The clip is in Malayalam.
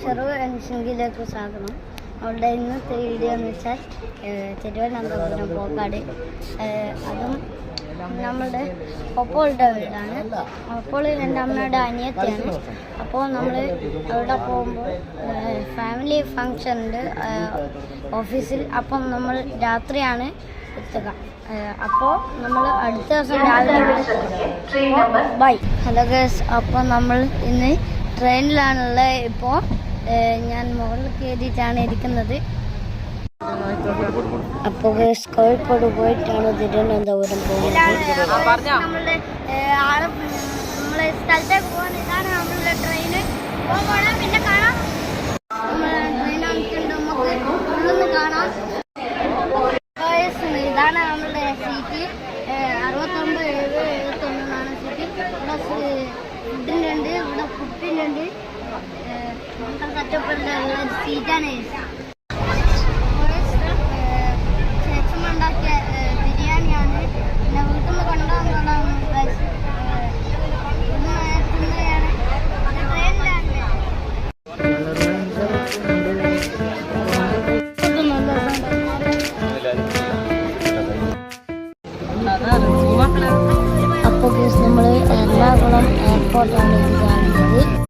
ഷെറു എൻസിംഗിലേക്ക് സ്വാഗതം. അവിടെ ഇന്നത്തെ വീഡിയോ എന്ന് വെച്ചാൽ തിരുവനന്തപുരം പോക്കാട്, അതും നമ്മളുടെ ഒപ്പോളുടെ വീടാണ്. അപ്പോൾ എൻ്റെ അമ്മയുടെ അനിയത്തിയാണ്. അപ്പോൾ നമ്മൾ അവിടെ പോകുമ്പോൾ ഫാമിലി ഫങ്ഷൻ ഉണ്ട് ഓഫീസിൽ. അപ്പം നമ്മൾ രാത്രിയാണ് എത്തുക. അപ്പോൾ നമ്മൾ അടുത്ത ദിവസം രാവിലെ ബൈ. ഹലോ ഗേസ്, അപ്പോൾ നമ്മൾ ഇന്ന് ട്രെയിനിലാണുള്ളത്. ഇപ്പോൾ ഞാൻ മുകളിൽ കയറിയിട്ടാണ് ഇരിക്കുന്നത്. അപ്പോൾ കോഴിക്കോട് പോയിട്ടാണ് തിരുവനന്തപുരം പോകുന്നത്. നമ്മളുടെ നമ്മളെ സ്ഥലത്തേക്ക് പോകാൻ ഇതാണ് നമ്മളുടെ ട്രെയിന്. പോകണം, പിന്നെ കാണാം. ട്രെയിൻ നമുക്ക് ഉള്ളൊന്ന് കാണാം. ഇതാണ് നമ്മളുടെ സീറ്റ്. 69, 70, 71 സീറ്റ്. ഇവിടെ ഫുഡിൻ്റെ ഉണ്ട്, ഇവിടെ കുപ്പിൻ്റെ ഉണ്ട്. സെറ്റപ്പുള്ള സീറ്റാണ്.